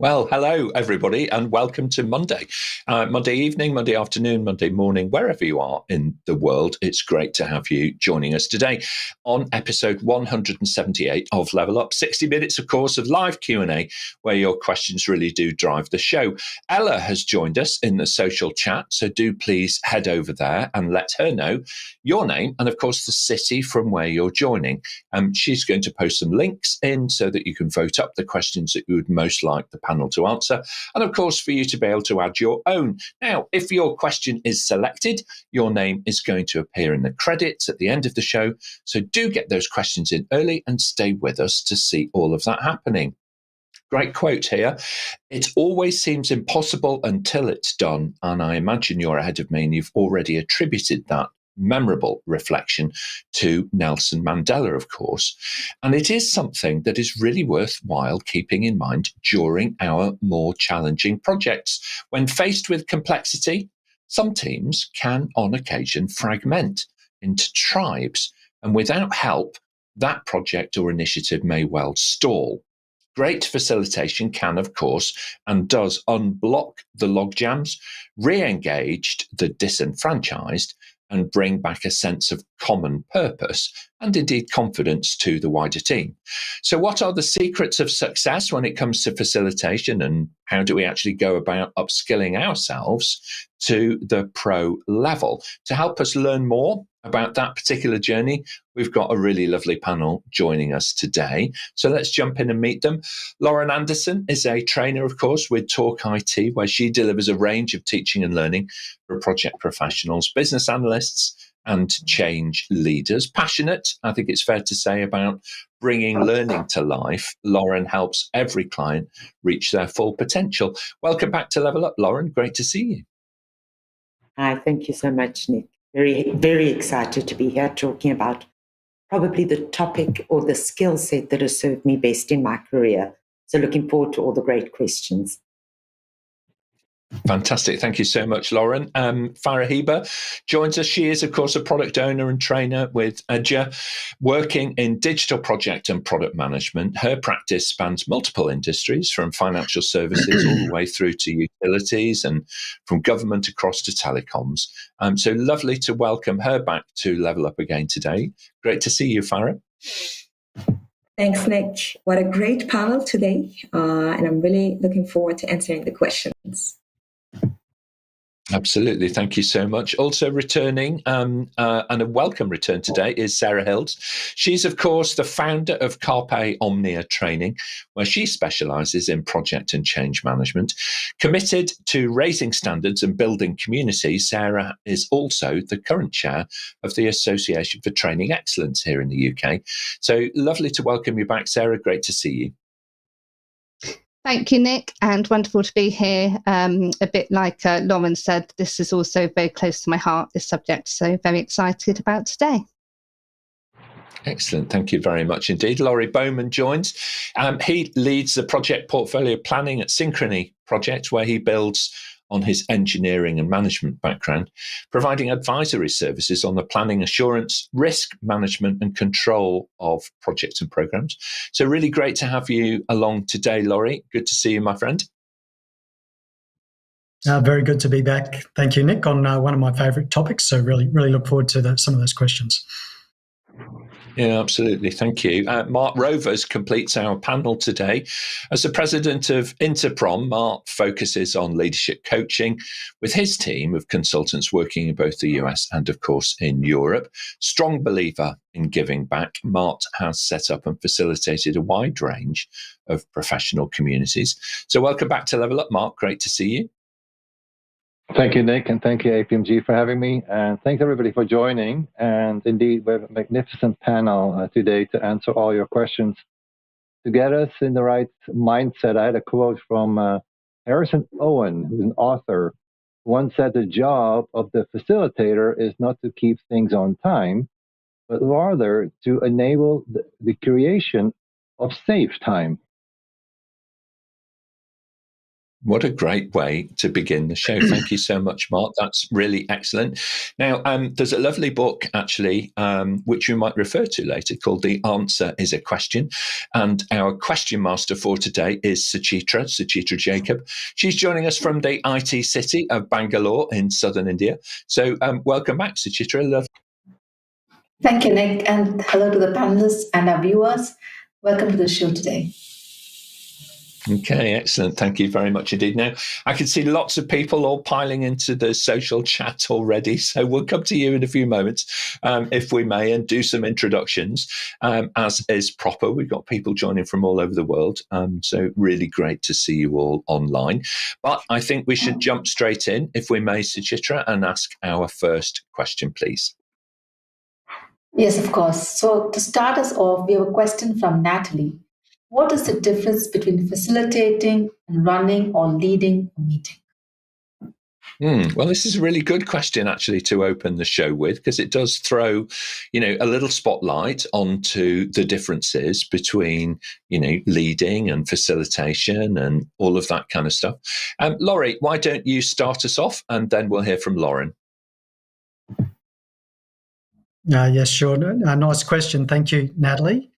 Well, hello, everybody, and welcome to Monday. Monday evening, Monday afternoon, Monday morning, wherever you are in the world. It's great to have you joining us today on episode 178 of Level Up. 60 minutes, of course, of live Q&A, where your questions really do drive the show. Ella has joined us in the social chat, so do please head over there and let her know your name and, of course, the city from where you're joining. She's going to post some links in so that you can vote up the questions that you would most like the panel to answer, and of course for you to be able to add your own. Now, if your question is selected, your name is going to appear in the credits at the end of the show, so do get those questions in early and stay with us to see all of that happening. Great quote here. It always seems impossible until it's done, and I imagine you're ahead of me and you've already attributed that memorable reflection to Nelson Mandela, of course. And it is something that is really worthwhile keeping in mind during our more challenging projects. When faced with complexity, some teams can on occasion fragment into tribes, and without help, that project or initiative may well stall. Great facilitation can, of course, and does unblock the logjams, re-engage the disenfranchised, and bring back a sense of common purpose and indeed confidence to the wider team. So what are the secrets of success when it comes to facilitation, and how do we actually go about upskilling ourselves to the pro level? To help us learn more about that particular journey, we've got a really lovely panel joining us today. So let's jump in and meet them. Lauran Anderson is a trainer, of course, with Talk IT, where she delivers a range of teaching and learning for project professionals, business analysts, and change leaders. Passionate, I think it's fair to say, about bringing learning to life, Lauran helps every client reach their full potential. Welcome back to Level Up, Lauran. Great to see you. Hi, thank you so much, Nick. Very, very excited to be here talking about probably the topic or the skill set that has served me best in my career. So looking forward to all the great questions. Fantastic. Thank you so much, Lauran. Farah HEBA joins us. She is, of course, a product owner and trainer with Aedger, working in digital project and product management. Her practice spans multiple industries, from financial services all the way through to utilities, and from government across to telecoms. So lovely to welcome her back to Level Up again today. Great to see you, Farah. Thanks, Nick. What a great panel today. And I'm really looking forward to answering the questions. Absolutely. Thank you so much. Also returning, and a welcome return today, is Sarah Hills. She's, of course, the founder of Carpe Omnia Training, where she specialises in project and change management. Committed to raising standards and building communities, Sarah is also the current chair of the Association for Training Excellence here in the UK. So lovely to welcome you back, Sarah. Great to see you. Thank you, Nick, and wonderful to be here. A bit like Lauran said, this is also very close to my heart, this subject, so very excited about today. Excellent. Thank you very much indeed. Laurie Bowman joins. He leads the project portfolio planning at Synchrony project, where he builds on his engineering and management background, providing advisory services on the planning, assurance, risk management and control of projects and programs. So really great to have you along today, Laurie. Good to see you, my friend. Very good to be back. Thank you, Nick, on one of my favourite topics. So really look forward to some of those questions. Yeah, absolutely. Thank you. Mart Rovers completes our panel today. As the president of INTERPROM, Mart focuses on leadership coaching with his team of consultants working in both the US and, of course, in Europe. Strong believer in giving back, Mart has set up and facilitated a wide range of professional communities. So welcome back to Level Up, Mart. Great to see you. Thank you, Nick, and thank you, APMG, for having me. And thanks, everybody, for joining. And indeed, we have a magnificent panel today to answer all your questions. To get us in the right mindset, I had a quote from Harrison Owen, who's an author. Once said, the job of the facilitator is not to keep things on time, but rather to enable the creation of safe time. What a great way to begin the show. Thank you so much, Mart. That's really excellent. Now, there's a lovely book, actually, which you might refer to later, called The Answer is a Question. And our question master for today is Suchitra Jacob. She's joining us from the IT city of Bangalore in southern India. So welcome back, Suchitra. Thank you, Nick, and hello to the panelists and our viewers. Welcome to the show today. Okay, excellent. Thank you very much indeed. Now, I can see lots of people all piling into the social chat already, so we'll come to you in a few moments, if we may, and do some introductions, as is proper. We've got people joining from all over the world, so really great to see you all online. But I think we should jump straight in, if we may, Suchitra, and ask our first question, please. Yes, of course. So to start us off, we have a question from Natalie. What is the difference between facilitating and running or leading a meeting? Well, this is a really good question, actually, to open the show with, because it does throw, a little spotlight onto the differences between, leading and facilitation and all of that kind of stuff. Laurie, why don't you start us off, and then we'll hear from Lauran. Yes, sure. Nice question. Thank you, Natalie.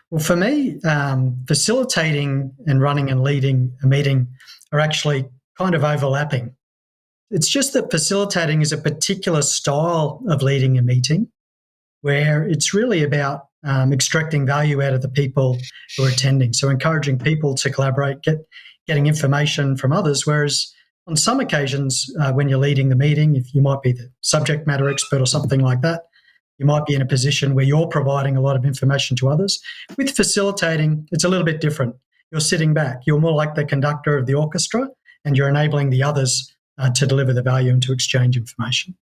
Well, for me, facilitating and running and leading a meeting are actually kind of overlapping. It's just that facilitating is a particular style of leading a meeting where it's really about extracting value out of the people who are attending. So encouraging people to collaborate, getting information from others, whereas on some occasions when you're leading the meeting, if you might be the subject matter expert or something like that, you might be in a position where you're providing a lot of information to others. With facilitating, it's a little bit different. You're sitting back. You're more like the conductor of the orchestra, and you're enabling the others to deliver the value and to exchange information.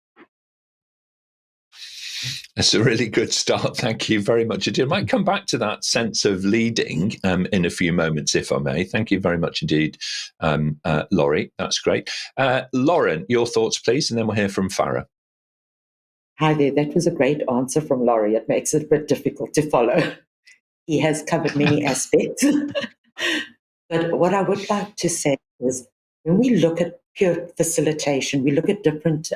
That's a really good start. Thank you very much indeed. I might come back to that sense of leading in a few moments, if I may. Thank you very much indeed, Laurie. That's great. Lauran, your thoughts, please, and then we'll hear from Farah. Hi there. That was a great answer from Laurie. It makes it a bit difficult to follow. He has covered many aspects. But what I would like to say is when we look at pure facilitation, we look at different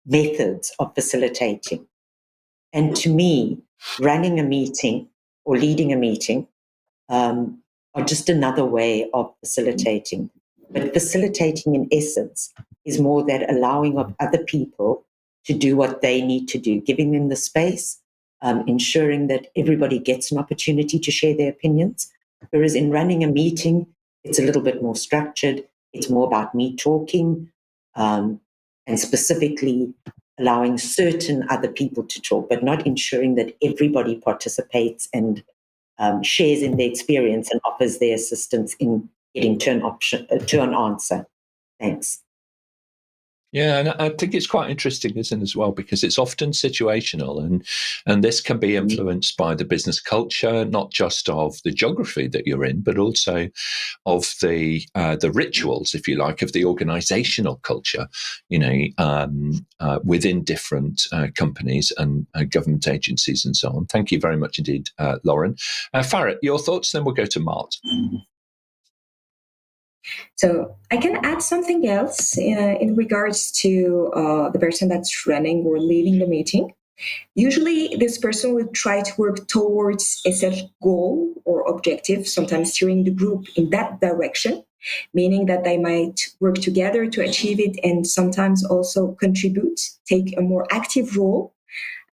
methods of facilitating. And to me, running a meeting or leading a meeting are just another way of facilitating. But facilitating in essence is more that allowing of other people to do what they need to do, giving them the space, ensuring that everybody gets an opportunity to share their opinions. Whereas in running a meeting, it's a little bit more structured. It's more about me talking and specifically allowing certain other people to talk, but not ensuring that everybody participates and shares in their experience and offers their assistance in getting to an answer. Thanks. Yeah, and I think it's quite interesting, isn't it, as well, because it's often situational, and this can be influenced by the business culture, not just of the geography that you're in, but also of the rituals, if you like, of the organizational culture, within different companies and government agencies and so on. Thank you very much indeed, Lauran. Farah, your thoughts, then we'll go to Mart. So I can add something else in regards to the person that's running or leading the meeting. Usually this person will try to work towards a set goal or objective, sometimes steering the group in that direction, meaning that they might work together to achieve it and sometimes also contribute, take a more active role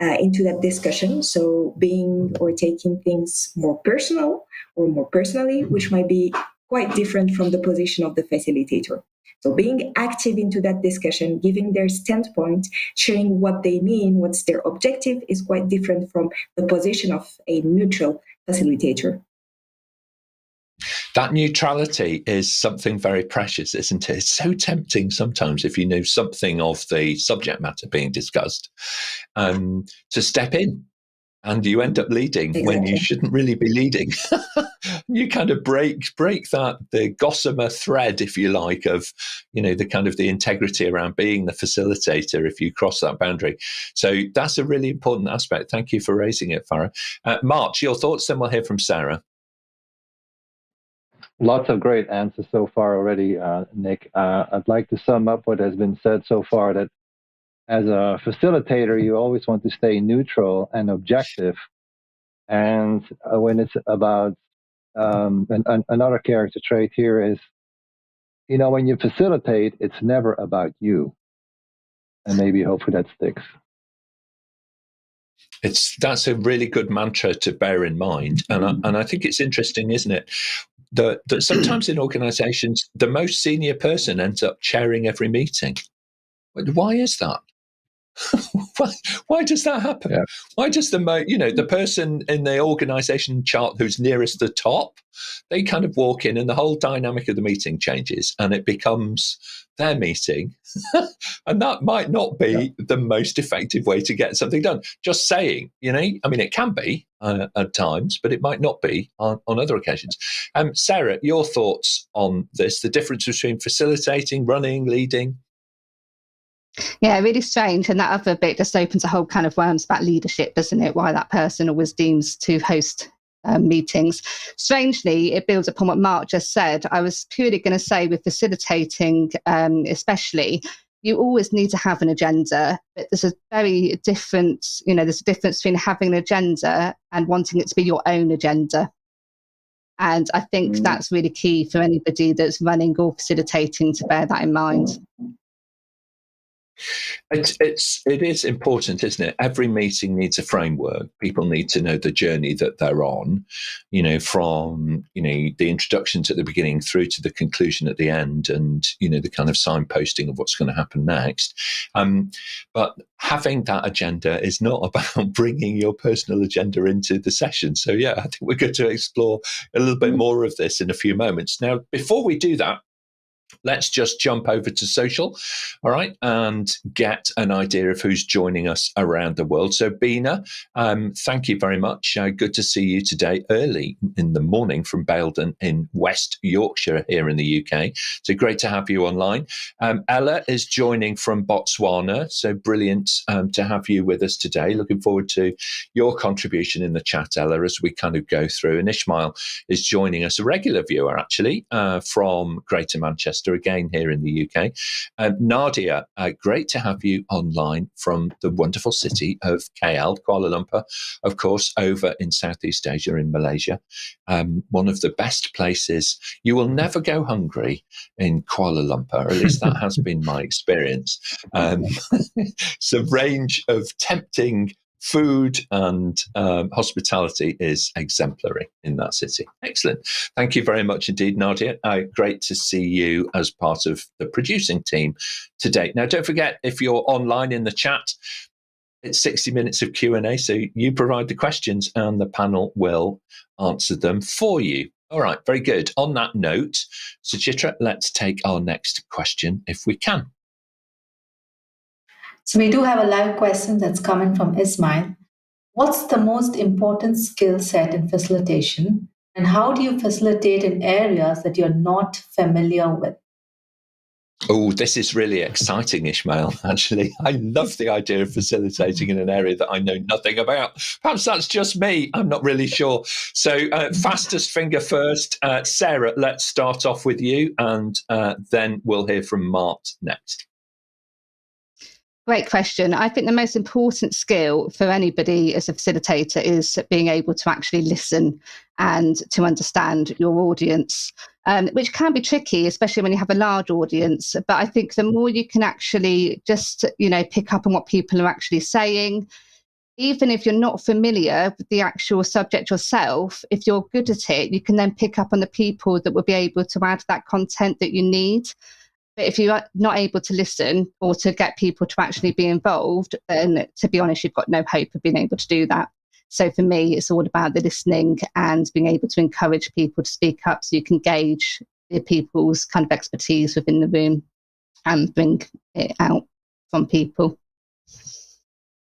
into that discussion. So being or taking things more personal or more personally, which might be quite different from the position of the facilitator. So being active into that discussion, giving their standpoint, sharing what they mean, what's their objective is quite different from the position of a neutral facilitator. That neutrality is something very precious, isn't it? It's so tempting sometimes, if you know something of the subject matter being discussed, to step in. And you end up leading when you shouldn't really be leading. You kind of break the gossamer thread, if you like, of the kind of the integrity around being the facilitator if you cross that boundary. So that's a really important aspect. Thank you for raising it, Farah. Mart, your thoughts, then we'll hear from Sarah. Lots of great answers so far already, Nick. I'd like to sum up what has been said so far, that as a facilitator, you always want to stay neutral and objective. And when it's about another character trait here is, when you facilitate, it's never about you. And maybe hopefully that sticks. That's a really good mantra to bear in mind. And I think it's interesting, isn't it? That sometimes in organizations, the most senior person ends up chairing every meeting. Why is that? Why does that happen? Yeah. Why does the person in the organization chart who's nearest the top, they kind of walk in and the whole dynamic of the meeting changes and it becomes their meeting. And that might not be the most effective way to get something done. Just saying, it can be at times, but it might not be on other occasions. Sarah, your thoughts on this, the difference between facilitating, running, leading? Yeah, really strange. And that other bit just opens a whole can of worms about leadership, doesn't it? Why that person always deems to host meetings. Strangely, it builds upon what Mart just said. I was purely going to say with facilitating, especially, you always need to have an agenda, but there's a very different, there's a difference between having an agenda and wanting it to be your own agenda. And I think that's really key for anybody that's running or facilitating to bear that in mind. It is important, isn't it? Every meeting needs a framework. People need to know the journey that they're on, from the introductions at the beginning through to the conclusion at the end, and the kind of signposting of what's going to happen next. But having that agenda is not about bringing your personal agenda into the session. So yeah, I think we're going to explore a little bit more of this in a few moments. Now, before we do that, let's just jump over to social, all right, and get an idea of who's joining us around the world. So, Bina, thank you very much. Good to see you today early in the morning from Baildon in West Yorkshire here in the UK. So great to have you online. Ella is joining from Botswana. So brilliant to have you with us today. Looking forward to your contribution in the chat, Ella, as we kind of go through. And Ishmael is joining us, a regular viewer, actually, from Greater Manchester, again here in the UK. Nadia, great to have you online from the wonderful city of KL, Kuala Lumpur, of course, over in Southeast Asia in Malaysia. One of the best places. You will never go hungry in Kuala Lumpur, at least that has been my experience. It's a range of tempting food and hospitality is exemplary in that city. Excellent. Thank you very much indeed, Nadia. Great to see you as part of the producing team today. Now, don't forget, if you're online in the chat, it's 60 minutes of Q&A, so you provide the questions and the panel will answer them for you. All right, very good. On that note, Suchitra, let's take our next question if we can. So we do have a live question that's coming from Ismail. What's the most important skill set in facilitation, and how do you facilitate in areas that you're not familiar with? Oh, this is really exciting, Ishmael, actually. I love the idea of facilitating in an area that I know nothing about. Perhaps that's just me. I'm not really sure. So fastest finger first. Sarah, let's start off with you, and then we'll hear from Mart next. Great question. I think the most important skill for anybody as a facilitator is being able to actually listen and to understand your audience, which can be tricky, especially when you have a large audience. But I think the more you can actually just, pick up on what people are actually saying, even if you're not familiar with the actual subject yourself, if you're good at it, you can then pick up on the people that will be able to add that content that you need. But if you're not able to listen or to get people to actually be involved, then to be honest, you've got no hope of being able to do that. So for me, it's all about the listening and being able to encourage people to speak up so you can gauge the people's kind of expertise within the room and bring it out from people.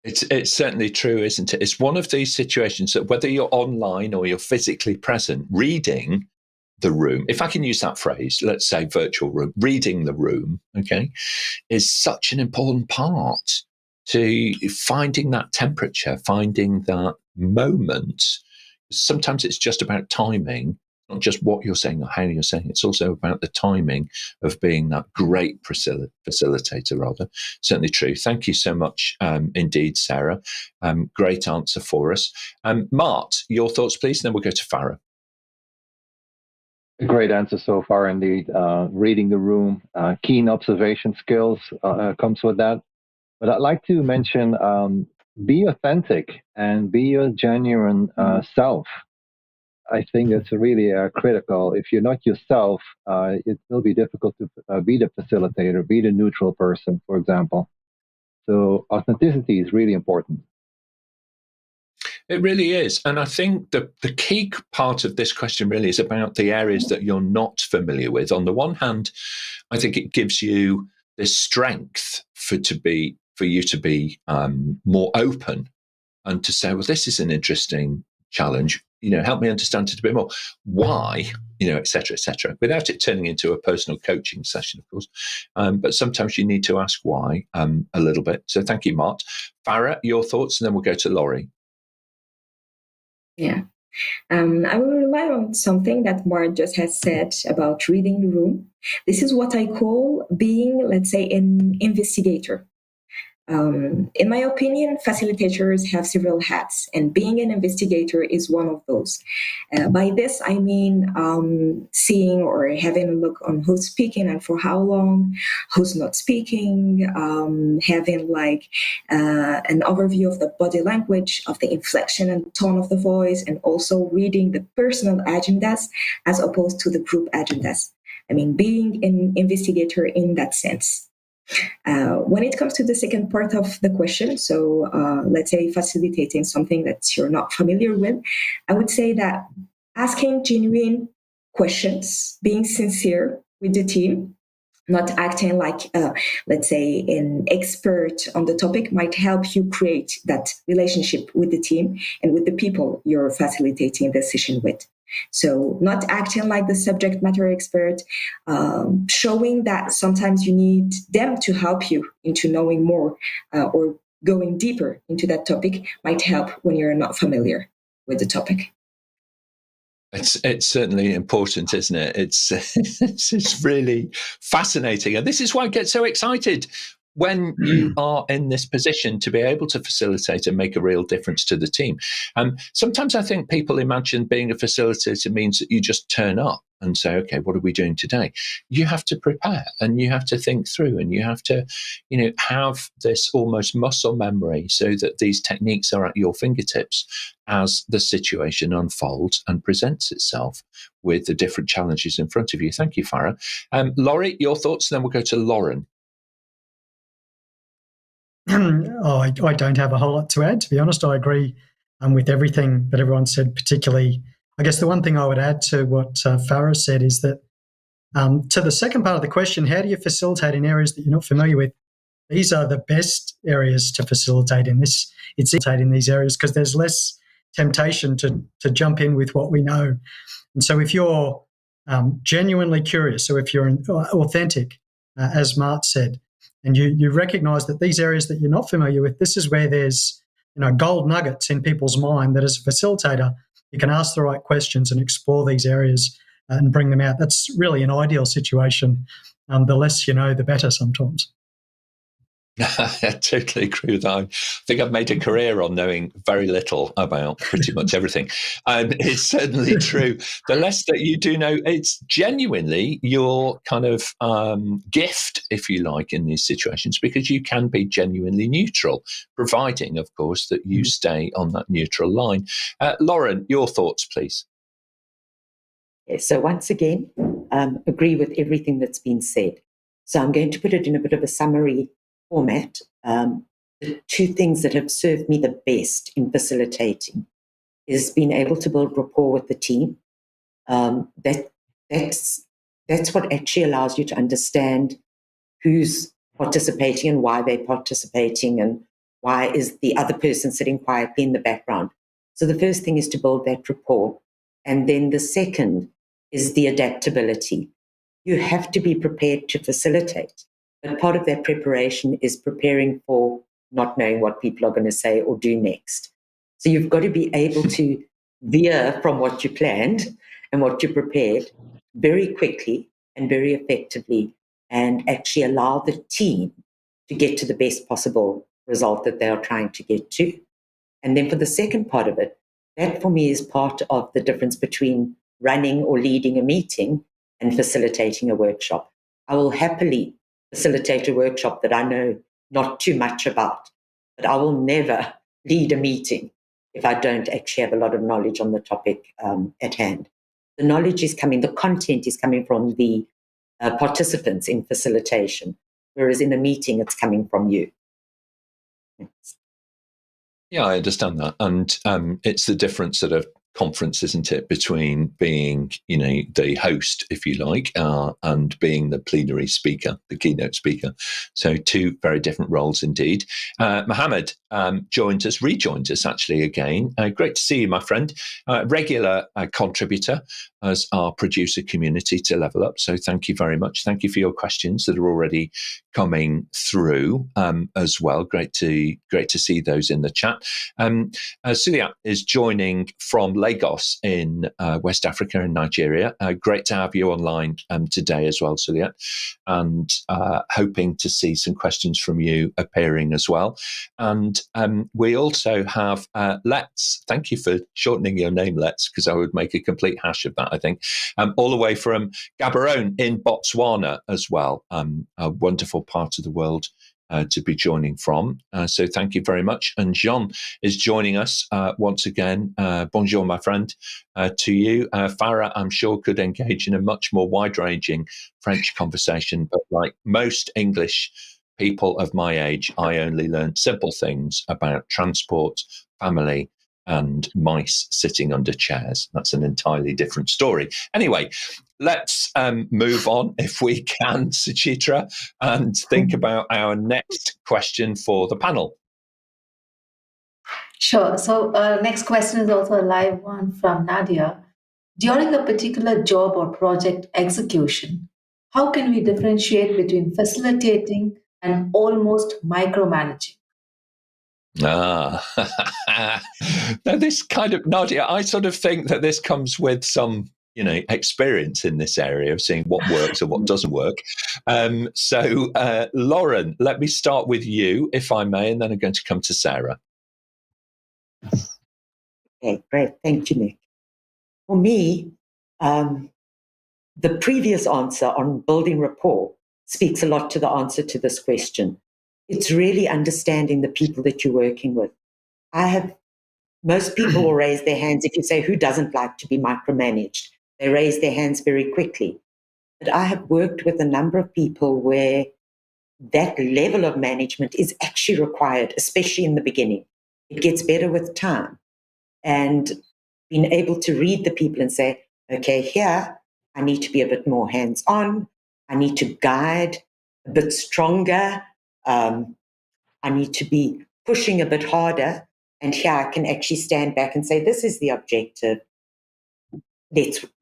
It's certainly true, isn't it? It's one of these situations that whether you're online or you're physically present, reading the room, if I can use that phrase, let's say virtual room, reading the room, okay, is such an important part to finding that temperature, finding that moment. Sometimes it's just about timing. not just what you're saying or how you're saying. It's also about the timing of being that great facilitator, rather. Certainly true. Thank you so much indeed, Sarah. Great answer for us. Mart, your thoughts, please, and then we'll go to Farah. A great answer so far, indeed. Reading the room, keen observation skills comes with that. But I'd like to mention be authentic and be your genuine self. I think that's really critical. If you're not yourself, it will be difficult to be the facilitator, be the neutral person, for example. So authenticity is really important. It really is. And I think the key part of this question really is about the areas that you're not familiar with. On the one hand, I think it gives you the strength for you to be more open and to say, well, this is an interesting challenge. Help me understand it a bit more. Why? Et cetera, without it turning into a personal coaching session, of course. But sometimes you need to ask why a little bit. So thank you, Mart. Farah, your thoughts, and then we'll go to Laurie. Yeah. I will rely on something that Mart just has said about reading the room. This is what I call being, let's say, an investigator. In my opinion, facilitators have several hats, and being an investigator is one of those. By this, I mean seeing or having a look on who's speaking and for how long, who's not speaking, having an overview of the body language, of the inflection and tone of the voice, and also reading the personal agendas as opposed to the group agendas. I mean, being an investigator in that sense. When it comes to the second part of the question, so let's say facilitating something that you're not familiar with, I would say that asking genuine questions, being sincere with the team, not acting like, let's say, an expert on the topic might help you create that relationship with the team and with the people you're facilitating the session with. So not acting like the subject matter expert, showing that sometimes you need them to help you into knowing more or going deeper into that topic might help when you're not familiar with the topic. It's certainly important, isn't it? It's really fascinating. And this is why I get so excited when you are in this position to be able to facilitate and make a real difference to the team. Sometimes I think people imagine being a facilitator means that you just turn up and say, okay, what are we doing today? You have to prepare and you have to think through and you have to, have this almost muscle memory so that these techniques are at your fingertips as the situation unfolds and presents itself with the different challenges in front of you. Thank you, Farah. Laurie, your thoughts, and then we'll go to Lauran. I don't have a whole lot to add, to be honest. I agree with everything that everyone said, particularly, I guess the one thing I would add to what Farah said is that to the second part of the question, how do you facilitate in areas that you're not familiar with? These are the best areas to facilitate in this. It's in these areas because there's less temptation to jump in with what we know. And so if you're genuinely curious, or if you're authentic, as Mart said, and you recognise that these areas that you're not familiar with, this is where there's gold nuggets in people's mind that as a facilitator, you can ask the right questions and explore these areas and bring them out. That's really an ideal situation. The less you know, the better sometimes. I totally agree with that. I think I've made a career on knowing very little about pretty much everything. It's certainly true. The less that you do know, it's genuinely your kind of gift, if you like, in these situations, because you can be genuinely neutral, providing, of course, that you stay on that neutral line. Lauran, your thoughts, please. Yes, so once again, agree with everything that's been said. So I'm going to put it in a bit of a summary format. The two things that have served me the best in facilitating is being able to build rapport with the team. That's what actually allows you to understand who's participating and why they're participating and why is the other person sitting quietly in the background. So the first thing is to build that rapport. And then the second is the adaptability. You have to be prepared to facilitate. But part of that preparation is preparing for not knowing what people are going to say or do next. So you've got to be able to veer from what you planned and what you prepared very quickly and very effectively, and actually allow the team to get to the best possible result that they are trying to get to. And then for the second part of it, that for me is part of the difference between running or leading a meeting and facilitating a workshop. I will happily facilitate a workshop that I know not too much about, but I will never lead a meeting if I don't actually have a lot of knowledge on the topic at hand. The knowledge is coming, the content is coming from the participants in facilitation, whereas in a meeting, it's coming from you. Thanks. Yeah, I understand that. And it's the different sort of conference, isn't it, between being, the host, if you like, and being the plenary speaker, the keynote speaker. So two very different roles indeed. Mohammed rejoined us actually again. Great to see you, my friend. Regular contributor as our producer community to Level Up. So thank you very much. Thank you for your questions that are already coming through as well. Great to see those in the chat. Suliat is joining from Lagos in West Africa in Nigeria. Great to have you online today as well, Suliat, and hoping to see some questions from you appearing as well. And we also have Let's. Thank you for shortening your name, Let's, because I would make a complete hash of that, I think. All the way from Gaborone in Botswana as well. A wonderful part of the world to be joining from. So thank you very much. And Jean is joining us once again. Bonjour, my friend, to you. Farah, I'm sure, could engage in a much more wide-ranging French conversation, but like most English people of my age, I only learned simple things about transport, family, and mice sitting under chairs. That's an entirely different story. Anyway, let's move on, if we can, Suchitra, and think about our next question for the panel. Sure. So next question is also a live one from Nadia. During a particular job or project execution, how can we differentiate between facilitating and almost micromanaging? Now this kind of, Nadia, I sort of think that this comes with some, experience in this area of seeing what works and what doesn't work. So Lauran, let me start with you, if I may, and then I'm going to come to Sarah. Okay, great. Thank you, Nick. For me, the previous answer on building rapport speaks a lot to the answer to this question. It's really understanding the people that you're working with. Most people will raise their hands if you say, who doesn't like to be micromanaged? They raise their hands very quickly. But I have worked with a number of people where that level of management is actually required, especially in the beginning. It gets better with time. And being able to read the people and say, okay, here, I need to be a bit more hands-on. I need to guide a bit stronger. I need to be pushing a bit harder. And here I can actually stand back and say, this is the objective.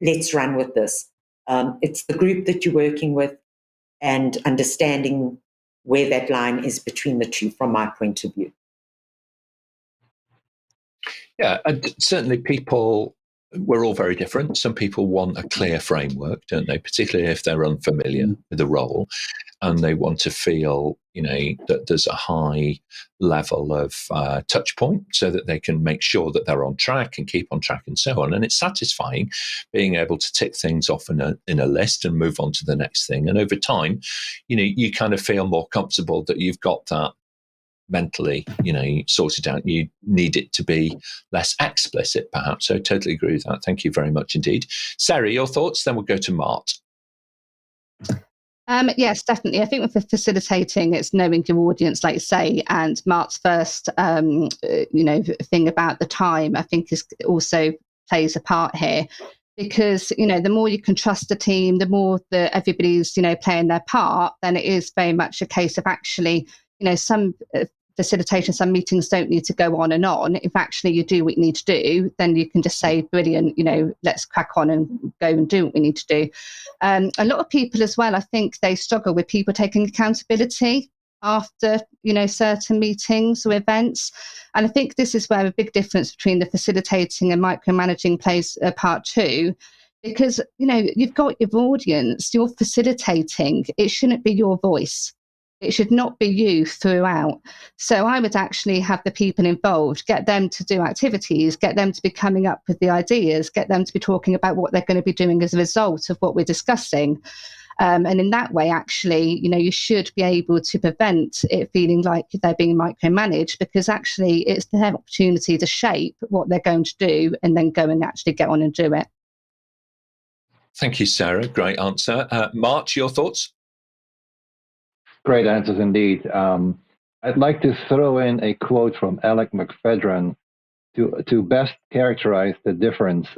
Let's run with this. It's the group that you're working with and understanding where that line is between the two from my point of view. Yeah, and certainly we're all very different. Some people want a clear framework, don't they? Particularly if they're unfamiliar with the role and they want to feel, that there's a high level of touch point so that they can make sure that they're on track and keep on track and so on. And it's satisfying being able to tick things off in a list and move on to the next thing. And over time, you kind of feel more comfortable that you've got that mentally, sorted out. You need it to be less explicit, perhaps. So I totally agree with that. Thank you very much indeed. Sarah, your thoughts? Then we'll go to Mart. Yes, definitely. I think with facilitating, it's knowing your audience, like you say, and Mart's first, thing about the time, I think is also plays a part here. Because, the more you can trust the team, the more that everybody's, playing their part, then it is very much a case of actually, some facilitation, some meetings don't need to go on and on. If actually you do what you need to do, then you can just say, brilliant, let's crack on and go and do what we need to do. A lot of people as well, I think they struggle with people taking accountability after, certain meetings or events. And I think this is where a big difference between the facilitating and micromanaging plays a part too, Because, you've got your audience, you're facilitating. It shouldn't be your voice. It should not be you throughout. So I would actually have the people involved, get them to do activities, get them to be coming up with the ideas, get them to be talking about what they're going to be doing as a result of what we're discussing. And in that way, actually, you should be able to prevent it feeling like they're being micromanaged, because actually it's their opportunity to shape what they're going to do and then go and actually get on and do it. Thank you, Sarah. Great answer. Mart, your thoughts? Great answers indeed. I'd like to throw in a quote from Alec McFedran to best characterize the difference.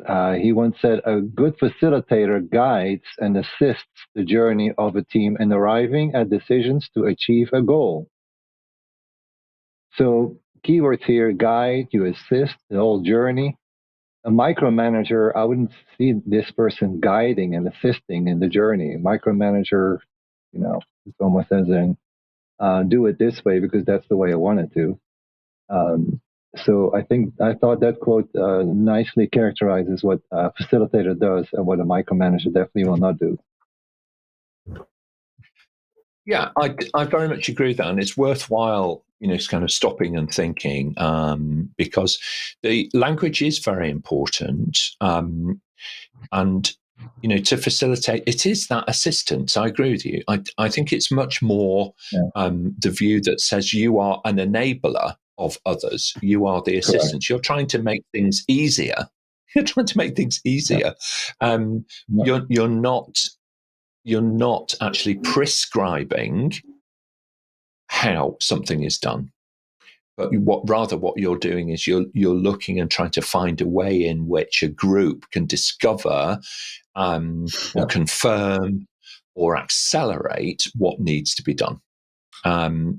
He once said, "A good facilitator guides and assists the journey of a team in arriving at decisions to achieve a goal." So keywords here: guide, you assist the whole journey. A micromanager, I wouldn't see this person guiding and assisting in the journey. A micromanager, it's almost as in, do it this way because that's the way I want it to. So I thought that quote nicely characterizes what a facilitator does and what a micromanager definitely will not do. Yeah, I very much agree with that, and it's worthwhile, kind of stopping and thinking, because the language is very important, and to facilitate, it is that assistance. I agree with you. I think it's much more the view that says you are an enabler of others. You are the assistance. Correct. You're trying to make things easier. You're not actually prescribing how something is done, but what you're doing is you're looking and trying to find a way in which a group can discover or confirm or accelerate what needs to be done.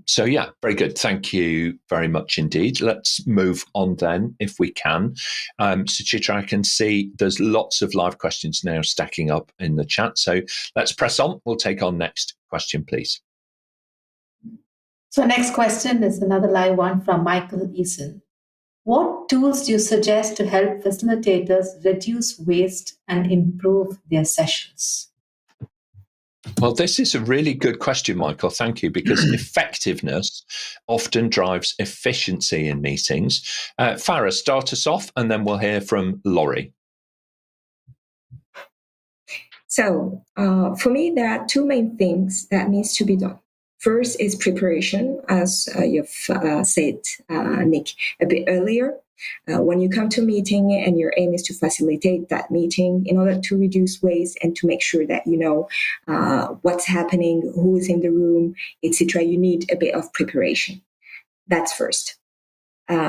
So yeah, very good. Thank you very much indeed. Let's move on then, if we can. Suchitra, I can see there's lots of live questions now stacking up in the chat. So let's press on. We'll take our next question, please. So next question is another live one from Michael Eason. What tools do you suggest to help facilitators reduce waste and improve their sessions? Well, this is a really good question, Michael. Thank you, because effectiveness often drives efficiency in meetings. Farah, start us off, and then we'll hear from Laurie. So for me, there are two main things that needs to be done. First is preparation, as you've said, Nick, a bit earlier. When you come to a meeting and your aim is to facilitate that meeting in order to reduce waste and to make sure that you know what's happening, who is in the room, etc., you need a bit of preparation. That's first.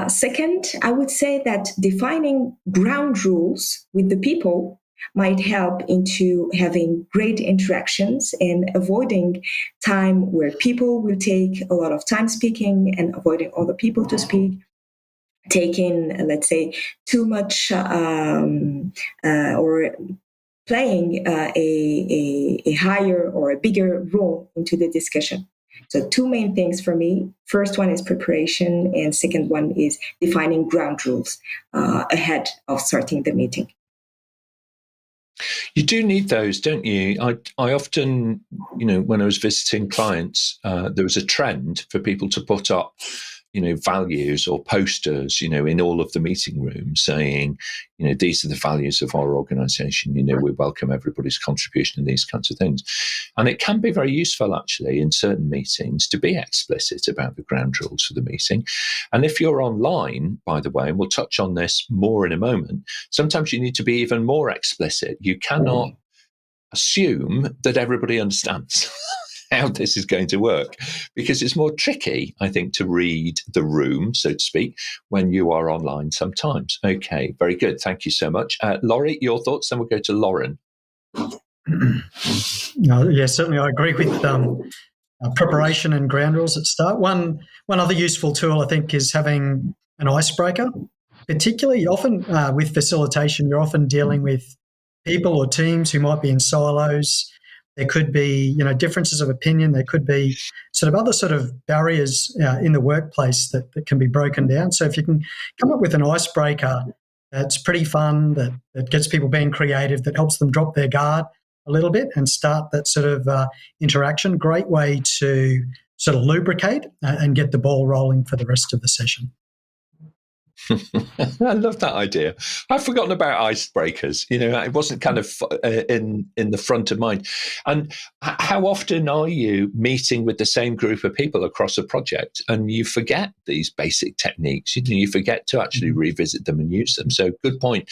Second, I would say that defining ground rules with the people might help into having great interactions and avoiding time where people will take a lot of time speaking and avoiding other people to speak, taking, let's say, too much or playing a higher or a bigger role into the discussion. So two main things for me. First one is preparation, and second one is defining ground rules ahead of starting the meeting. You do need those, don't you? I often, when I was visiting clients, there was a trend for people to put up, values or posters, in all of the meeting rooms saying, these are the values of our organization. We welcome everybody's contribution and these kinds of things. And it can be very useful, actually, in certain meetings to be explicit about the ground rules for the meeting. And if you're online, by the way, and we'll touch on this more in a moment, sometimes you need to be even more explicit. You cannot assume that everybody understands how this is going to work, because it's more tricky, I think, to read the room, so to speak, when you are online sometimes. Okay, very good. Thank you so much. Laurie, your thoughts? Then we'll go to Lauran. Yeah, certainly I agree with preparation and ground rules at start. One other useful tool, I think, is having an icebreaker. Particularly often with facilitation, you're often dealing with people or teams who might be in silos. There could be, differences of opinion. There could be sort of other sort of barriers in the workplace that can be broken down. So if you can come up with an icebreaker that's pretty fun, that gets people being creative, that helps them drop their guard a little bit and start that sort of interaction. Great way to sort of lubricate and get the ball rolling for the rest of the session. I love that idea. I've forgotten about icebreakers. It wasn't kind of in the front of mind. And how often are you meeting with the same group of people across a project and you forget these basic techniques? You forget to actually revisit them and use them. So good point,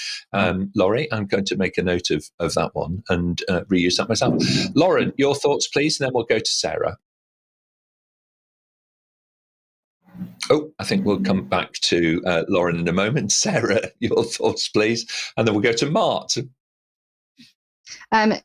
Laurie. I'm going to make a note of that one and reuse that myself. Lauren, your thoughts, please, and then we'll go to Sarah. Oh, I think we'll come back to Lauren in a moment. Sarah, your thoughts, please. And then we'll go to Mart.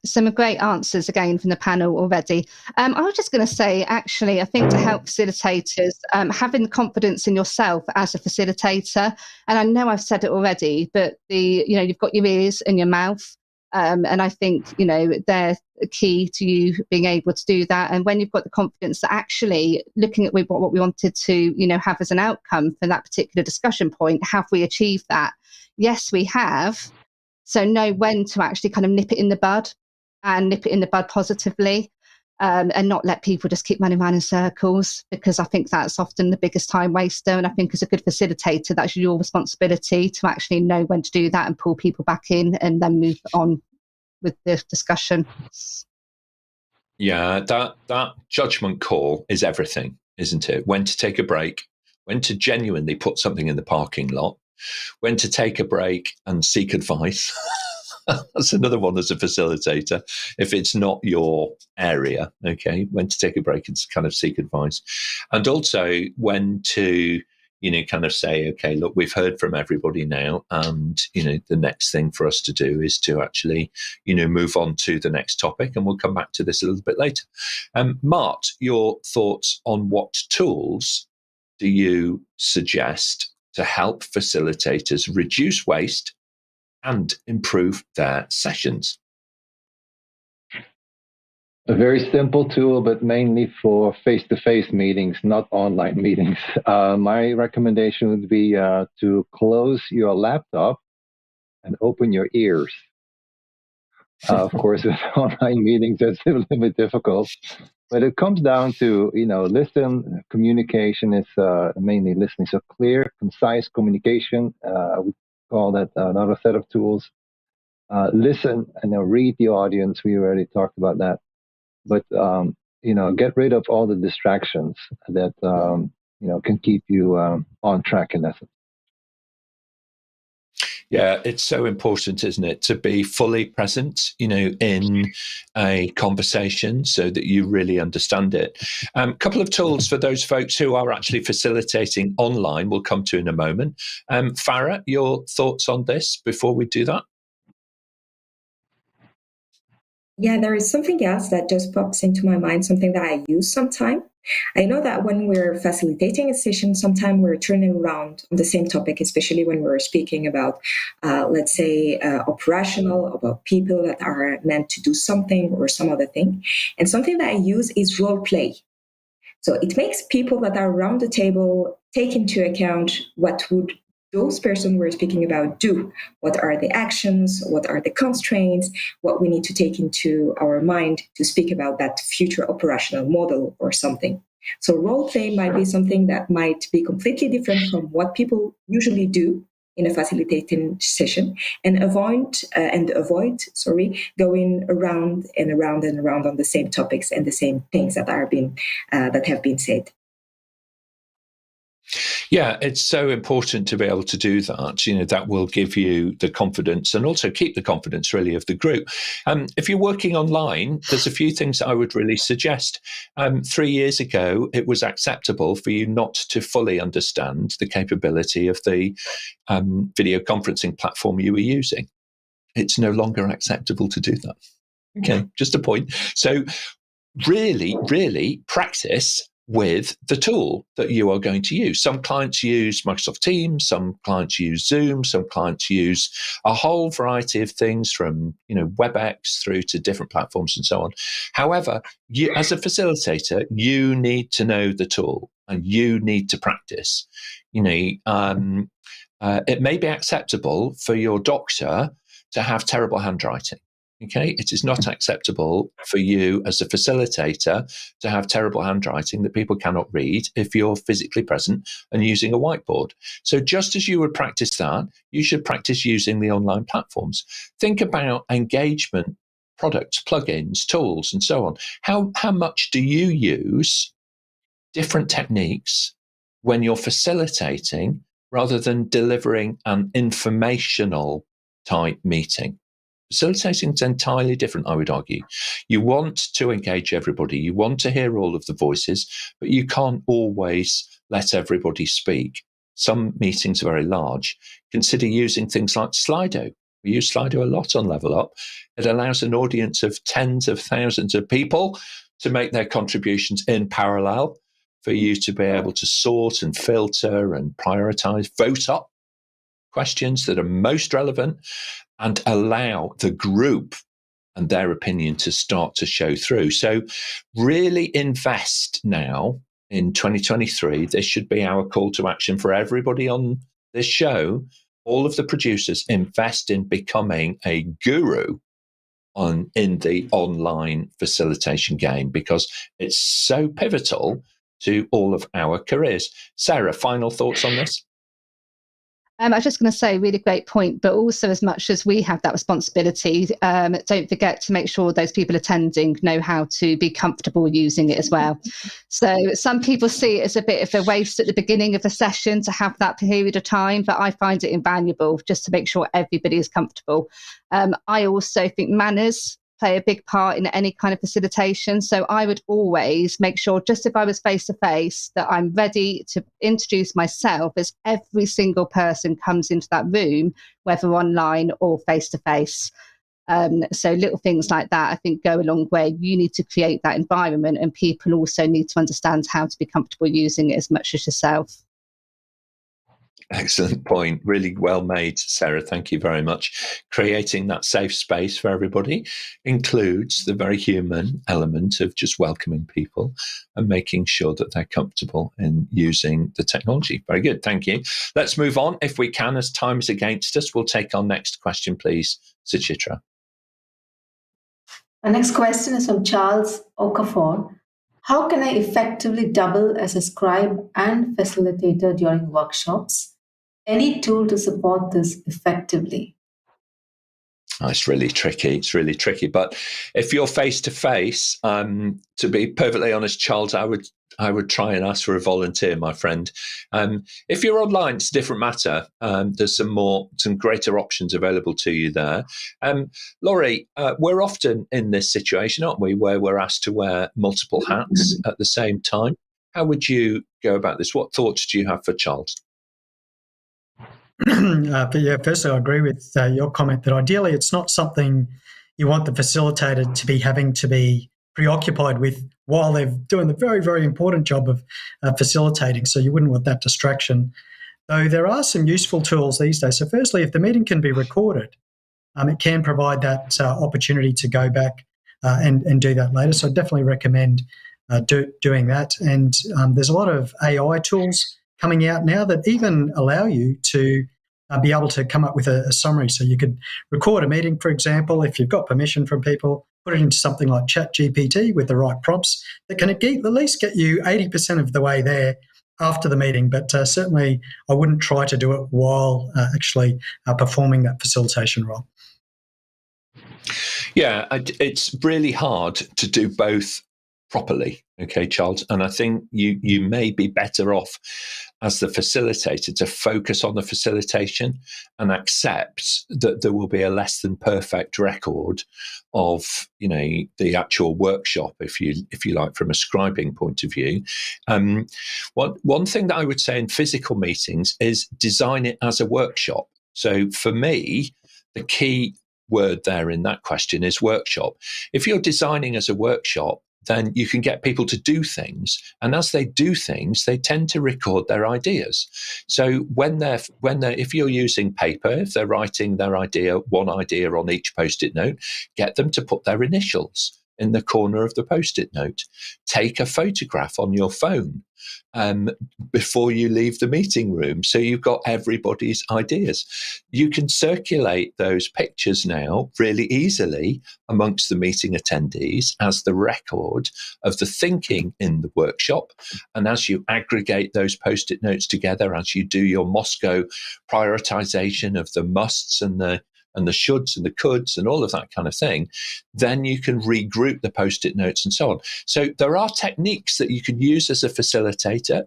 Some great answers again from the panel already. I was just going to say, actually, I think to help facilitators, having confidence in yourself as a facilitator, and I know I've said it already, but you've got your ears and your mouth. And I think, they're key to you being able to do that. And when you've got the confidence that actually looking at what we wanted to, have as an outcome for that particular discussion point, have we achieved that? Yes, we have. So know when to actually kind of nip it in the bud and nip it in the bud positively. And not let people just keep running around in circles, because I think that's often the biggest time waster. And I think as a good facilitator, that's your responsibility to actually know when to do that and pull people back in and then move on with the discussion. Yeah, that judgment call is everything, isn't it? When to take a break, when to genuinely put something in the parking lot, when to take a break and seek advice. That's another one as a facilitator. If it's not your area, okay, when to take a break and kind of seek advice. And also when to, kind of say, okay, look, we've heard from everybody now. And, the next thing for us to do is to actually, move on to the next topic. And we'll come back to this a little bit later. Mart, your thoughts on what tools do you suggest to help facilitators reduce waste and improve their sessions? A very simple tool, but mainly for face-to-face meetings, not online meetings. My recommendation would be to close your laptop and open your ears. Of course, with online meetings, that's a little bit difficult. But it comes down to, listen. Communication is mainly listening. So clear, concise communication. We call that another set of tools. Listen and read the audience. We already talked about that. But, get rid of all the distractions that, can keep you on track in essence. Yeah, it's so important, isn't it, to be fully present, in a conversation so that you really understand it. A couple of tools for those folks who are actually facilitating online we'll come to in a moment. Farah, your thoughts on this before we do that? Yeah, there is something else that just pops into my mind, something that I use sometimes. I know that when we're facilitating a session, sometimes we're turning around on the same topic, especially when we're speaking about, let's say, operational, about people that are meant to do something or some other thing. And something that I use is role play. So it makes people that are around the table take into account what would those persons we're speaking about do. What are the actions? What are the constraints? What we need to take into our mind to speak about that future operational model or something. So role play might be something that might be completely different from what people usually do in a facilitating session, and avoid going around and around and around on the same topics and the same things that have been said. Yeah, it's so important to be able to do that. That will give you the confidence and also keep the confidence really of the group. If you're working online, there's a few things I would really suggest. 3 years ago, it was acceptable for you not to fully understand the capability of the video conferencing platform you were using. It's no longer acceptable to do that. Okay, just a point. So really, really practice with the tool that you are going to use. Some clients use Microsoft Teams, some clients use Zoom, some clients use a whole variety of things from, WebEx through to different platforms and so on. However, you, as a facilitator, you need to know the tool and you need to practice. It may be acceptable for your doctor to have terrible handwriting. Okay, it is not acceptable for you as a facilitator to have terrible handwriting that people cannot read if you're physically present and using a whiteboard. So just as you would practice that, you should practice using the online platforms. Think about engagement products, plugins, tools, and so on. How much do you use different techniques when you're facilitating rather than delivering an informational type meeting? Facilitating is entirely different, I would argue. You want to engage everybody. You want to hear all of the voices, but you can't always let everybody speak. Some meetings are very large. Consider using things like Slido. We use Slido a lot on Level Up. It allows an audience of tens of thousands of people to make their contributions in parallel, for you to be able to sort and filter and prioritize, vote up questions that are most relevant, and allow the group and their opinion to start to show through. So really invest now in 2023. This should be our call to action for everybody on this show. All of the producers, invest in becoming a guru in the online facilitation game, because it's so pivotal to all of our careers. Sarah, final thoughts on this? I was just going to say, really great point, but also as much as we have that responsibility, don't forget to make sure those people attending know how to be comfortable using it as well. So some people see it as a bit of a waste at the beginning of the session to have that period of time, but I find it invaluable just to make sure everybody is comfortable. I also think manners play a big part in any kind of facilitation. So I would always make sure, just if I was face to face, that I'm ready to introduce myself as every single person comes into that room, whether online or face to face. So little things like that, I think, go a long way. You need to create that environment, and people also need to understand how to be comfortable using it as much as yourself. Excellent point. Really well made, Sarah. Thank you very much. Creating that safe space for everybody includes the very human element of just welcoming people and making sure that they're comfortable in using the technology. Very good. Thank you. Let's move on, if we can, as time is against us. We'll take our next question, please, Suchitra. Our next question is from Charles Okafor. How can I effectively double as a scribe and facilitator during workshops? Any tool to support this effectively? Oh, it's really tricky. It's really tricky. But if you're face to face, to be perfectly honest, Charles, I would try and ask for a volunteer, my friend. If you're online, it's a different matter. There's some greater options available to you there. Laurie, we're often in this situation, aren't we, where we're asked to wear multiple hats at the same time. How would you go about this? What thoughts do you have for Charles? But yeah, firstly, I agree with your comment that ideally it's not something you want the facilitator to be having to be preoccupied with while they're doing the very, very important job of facilitating. So you wouldn't want that distraction. Though there are some useful tools these days. So firstly, if the meeting can be recorded, it can provide that opportunity to go back and do that later. So I definitely recommend doing that. And there's a lot of AI tools coming out now that even allow you to be able to come up with a summary. So you could record a meeting, for example, if you've got permission from people, put it into something like ChatGPT with the right prompts that can at least get you 80% of the way there after the meeting. But certainly I wouldn't try to do it while actually performing that facilitation role. Yeah, it's really hard to do both properly, okay, Charles? And I think you may be better off as the facilitator to focus on the facilitation and accept that there will be a less than perfect record of, the actual workshop, if you like, from a scribing point of view. One thing that I would say in physical meetings is design it as a workshop. So for me, the key word there in that question is workshop. If you're designing as a workshop, then you can get people to do things. And as they do things, they tend to record their ideas. So if you're using paper, if they're writing their idea, one idea on each Post-it note, get them to put their initials in the corner of the Post-it note. Take a photograph on your phone before you leave the meeting room, so you've got everybody's ideas. You can circulate those pictures now really easily amongst the meeting attendees as the record of the thinking in the workshop. And as you aggregate those Post-it notes together, as you do your Moscow prioritization of the musts and the shoulds and the coulds and all of that kind of thing, then you can regroup the Post-it notes and so on. So there are techniques that you can use as a facilitator.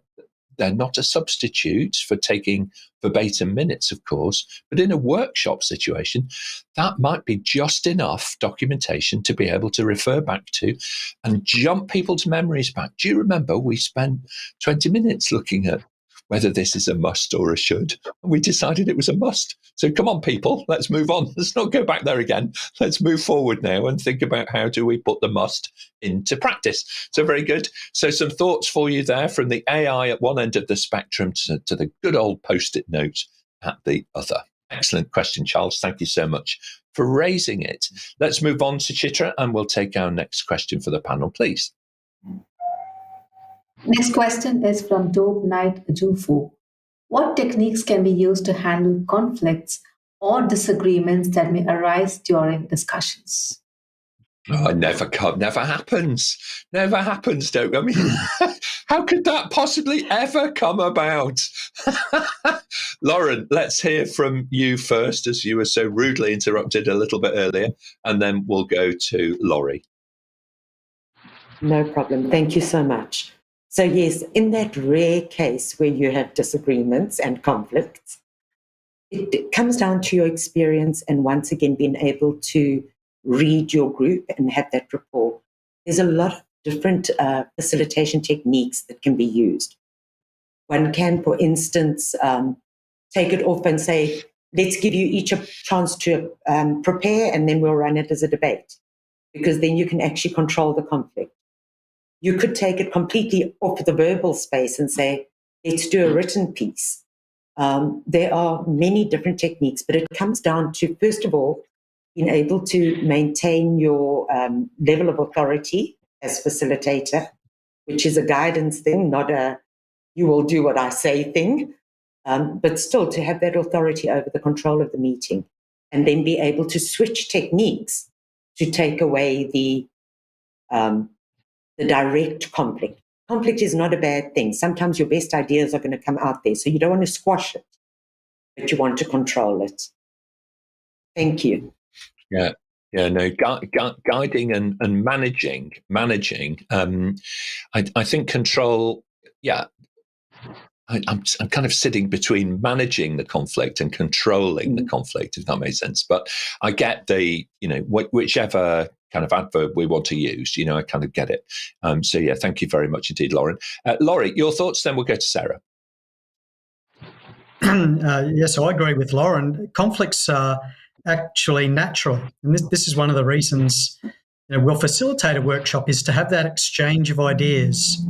They're not a substitute for taking verbatim minutes, of course, but in a workshop situation, that might be just enough documentation to be able to refer back to and jump people's memories back. Do you remember we spent 20 minutes looking at whether this is a must or a should? And we decided it was a must. So come on, people, let's move on. Let's not go back there again. Let's move forward now and think about how do we put the must into practice. So very good. So some thoughts for you there, from the AI at one end of the spectrum to the good old Post-it note at the other. Excellent question, Charles. Thank you so much for raising it. Let's move on to Suchitra, and we'll take our next question for the panel, please. Next question is from Dope Knight Jufu. What techniques can be used to handle conflicts or disagreements that may arise during discussions? Oh, never happens. Never happens, Dope. I mean, how could that possibly ever come about? Lauren, let's hear from you first, as you were so rudely interrupted a little bit earlier, and then we'll go to Laurie. No problem. Thank you so much. So yes, in that rare case where you have disagreements and conflicts, it comes down to your experience and once again being able to read your group and have that rapport. There's a lot of different facilitation techniques that can be used. One can, for instance, take it off and say, let's give you each a chance to prepare and then we'll run it as a debate, because then you can actually control the conflict. You could take it completely off the verbal space and say, let's do a written piece. There are many different techniques, but it comes down to, first of all, being able to maintain your level of authority as facilitator, which is a guidance thing, not a you will do what I say thing, but still to have that authority over the control of the meeting, and then be able to switch techniques to take away the direct conflict. Conflict is not a bad thing. Sometimes your best ideas are going to come out there, so you don't want to squash it, but you want to control it. Thank you. Yeah, no, guiding and managing. I think control. Yeah, I'm kind of sitting between managing the conflict and controlling the conflict, if that makes sense. But I get the, whichever kind of adverb we want to use, I kind of get it. So yeah, thank you very much indeed, Lauren. Laurie, your thoughts, then we'll go to Sarah. Yes, I agree with Lauren. Conflicts are actually natural. And this is one of the reasons we'll facilitate a workshop, is to have that exchange of ideas,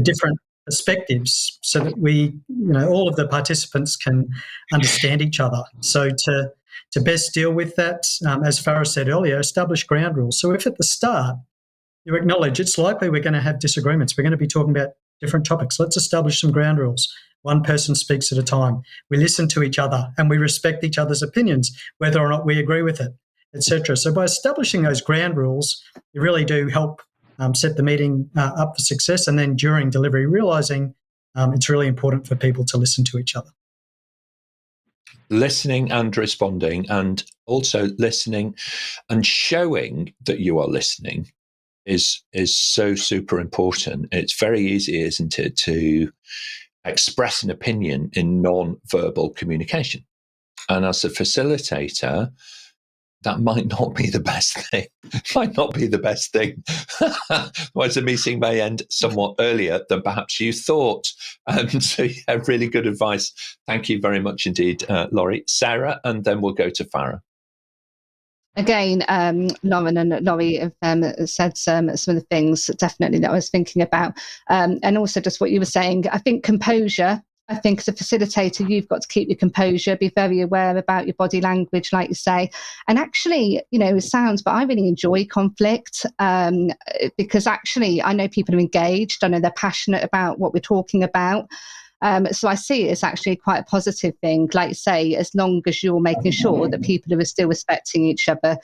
different perspectives, so that we, all of the participants can understand each other. So to best deal with that, as Farah said earlier, establish ground rules. So if at the start you acknowledge it's likely we're going to have disagreements, we're going to be talking about different topics, let's establish some ground rules. One person speaks at a time. We listen to each other and we respect each other's opinions, whether or not we agree with it, etc. So by establishing those ground rules, you really do help set the meeting up for success, and then during delivery, realising it's really important for people to listen to each other. Listening and responding, and also listening and showing that you are listening is so super important. It's very easy, isn't it, to express an opinion in non-verbal communication. And as a facilitator, that might not be the best thing. Otherwise, the meeting may end somewhat earlier than perhaps you thought. So, yeah, really good advice. Thank you very much indeed, Laurie. Sarah, and then we'll go to Farah. Again, Lauren and Laurie have said some of the things definitely that I was thinking about. And also just what you were saying, I think composure I think as a facilitator, you've got to keep your composure, be very aware about your body language, like you say. And actually, it sounds, but I really enjoy conflict because actually I know people are engaged. I know they're passionate about what we're talking about. So I see it as actually quite a positive thing, like you say, as long as you're making sure that people are still respecting each other.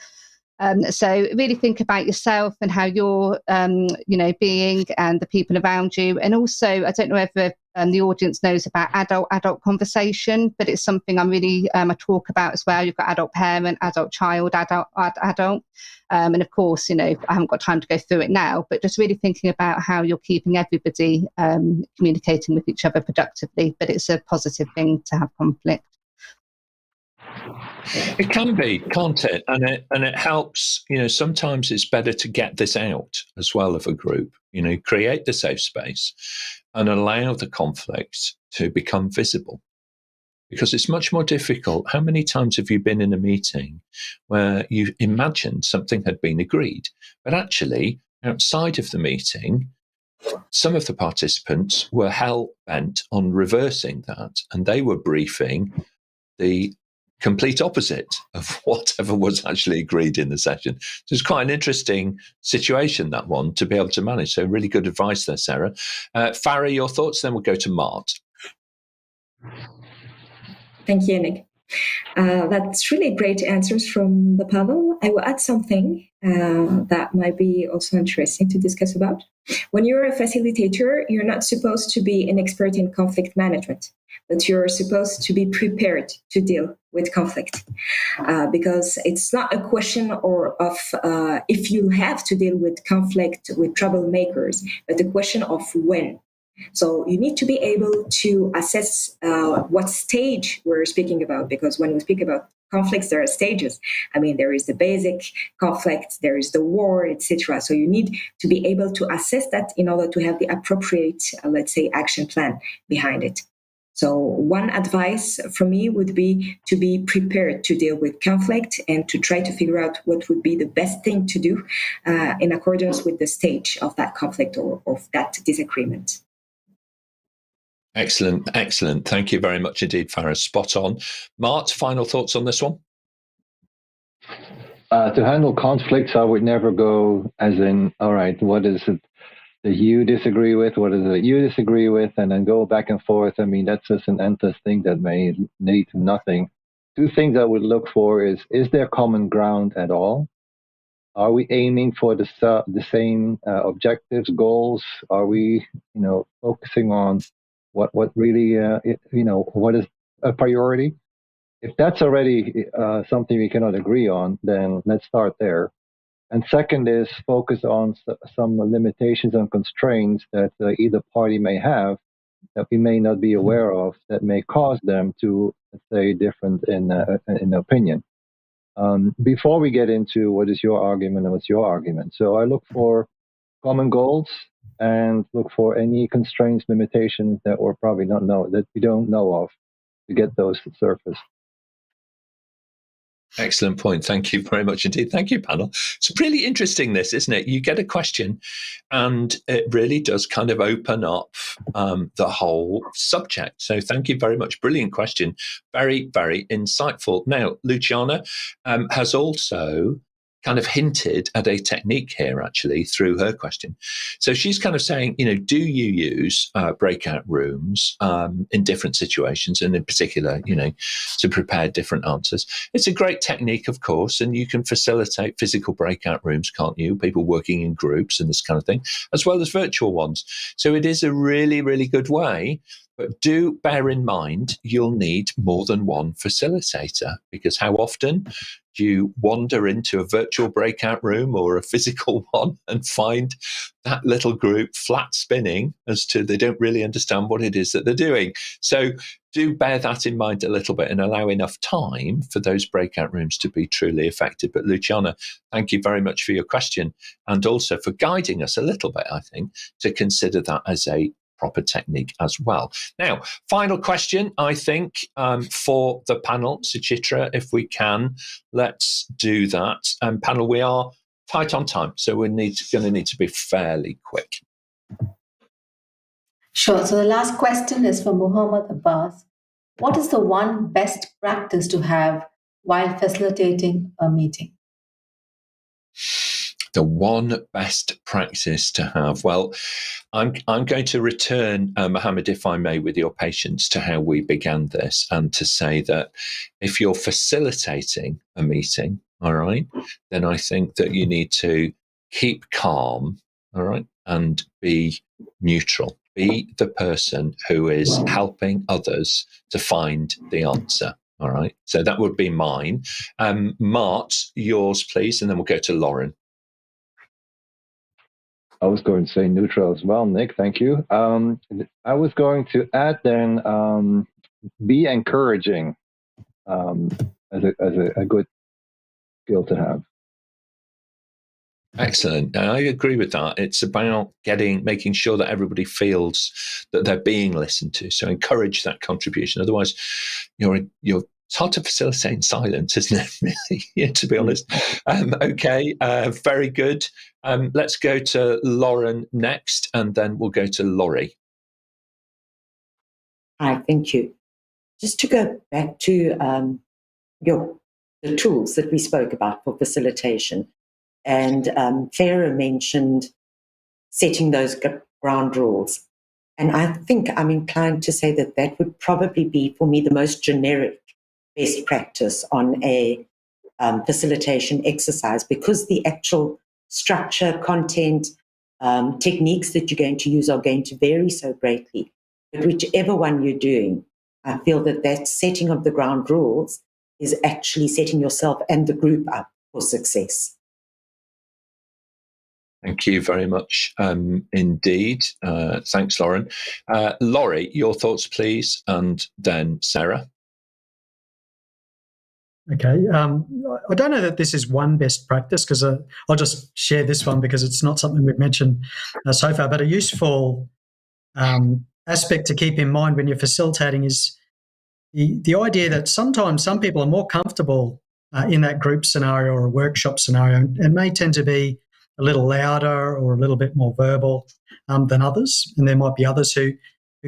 So really think about yourself and how you're, being and the people around you. And also, I don't know if the audience knows about adult conversation, but it's something I'm really, I talk about as well. You've got adult parent, adult child, adult. And of course, I haven't got time to go through it now, but just really thinking about how you're keeping everybody communicating with each other productively. But it's a positive thing to have conflict. It can be, can't it? And it helps. Sometimes it's better to get this out as well of a group. Create the safe space and allow the conflict to become visible, because it's much more difficult. How many times have you been in a meeting where you imagined something had been agreed, but actually outside of the meeting, some of the participants were hell-bent on reversing that, and they were briefing the complete opposite of whatever was actually agreed in the session. So it's quite an interesting situation, that one, to be able to manage. So really good advice there, Sarah. Farah, your thoughts, then we'll go to Mart. Thank you, Nick. That's really great answers from the panel. I will add something that might be also interesting to discuss about. When you're a facilitator, you're not supposed to be an expert in conflict management, but you're supposed to be prepared to deal with conflict, because it's not a question of if you have to deal with conflict with troublemakers, but the question of when. So you need to be able to assess what stage we're speaking about, because when we speak about conflicts, there are stages. There is the basic conflict, there is the war, etc. So you need to be able to assess that in order to have the appropriate, let's say, action plan behind it. So one advice from me would be to be prepared to deal with conflict and to try to figure out what would be the best thing to do in accordance with the stage of that conflict or of that disagreement. Excellent. Thank you very much indeed, Farah. Spot on. Mart, final thoughts on this one? To handle conflicts, I would never go as in, all right, what is it that you disagree with? What is it you disagree with? And then go back and forth. That's just an endless thing that may lead to nothing. Two things I would look for is there common ground at all? Are we aiming for the same objectives, goals? Are we, focusing on what really, what is a priority? If that's already something we cannot agree on, then let's start there. And second is focus on some limitations and constraints that either party may have that we may not be aware of that may cause them to, let's say, different in opinion. Before we get into what is your argument and what's your argument. So I look for common goals and look for any constraints, limitations that we don't know of to get those to surface. Excellent point. Thank you very much indeed. Thank you, panel. It's really interesting, this, isn't it? You get a question and it really does kind of open up the whole subject. So thank you very much. Brilliant question. Very, very insightful. Now, Luciana has also kind of hinted at a technique here, actually, through her question. So she's kind of saying, do you use breakout rooms in different situations, and in particular, to prepare different answers? It's a great technique, of course, and you can facilitate physical breakout rooms, can't you? People working in groups and this kind of thing, as well as virtual ones. So it is a really, really good way. But do bear in mind, you'll need more than one facilitator, because how often do you wander into a virtual breakout room or a physical one and find that little group flat spinning as to they don't really understand what it is that they're doing? So do bear that in mind a little bit and allow enough time for those breakout rooms to be truly effective. But Luciana, thank you very much for your question and also for guiding us a little bit, I think, to consider that as a proper technique as well. Now, final question, I think, for the panel. Suchitra, if we can, let's do that. Panel, we are tight on time, so we're going to need to be fairly quick. Sure. So the last question is from Muhammad Abbas. What is the one best practice to have while facilitating a meeting? The one best practice to have. Well, I'm going to return, Mohammed, if I may, with your patience, to how we began this, and to say that if you're facilitating a meeting, all right, then I think that you need to keep calm, all right, and be neutral. Be the person who is helping others to find the answer. All right. So that would be mine. Mart, yours, please, and then we'll go to Lauren. I was going to say neutral as well, Nick. Thank you. I was going to add then be encouraging as a good skill to have. Excellent. I agree with that. It's about making sure that everybody feels that they're being listened to. So encourage that contribution. Otherwise, it's hard to facilitate in silence, isn't it? Really, yeah, to be honest. Okay, very good. Let's go to Lauren next, and then we'll go to Laurie. Hi, thank you. Just to go back to the tools that we spoke about for facilitation. And Farah mentioned setting those ground rules. And I think I'm inclined to say that that would probably be, for me, the most generic best practice on a facilitation exercise, because the actual structure, content, techniques that you're going to use are going to vary so greatly. But whichever one you're doing, I feel that setting of the ground rules is actually setting yourself and the group up for success. Thank you very much indeed. Thanks, Lauren. Laurie, your thoughts, please, and then Sarah. Okay. I don't know that this is one best practice, because I'll just share this one because it's not something we've mentioned so far, but a useful aspect to keep in mind when you're facilitating is the idea that sometimes some people are more comfortable in that group scenario or a workshop scenario and may tend to be a little louder or a little bit more verbal than others. And there might be others who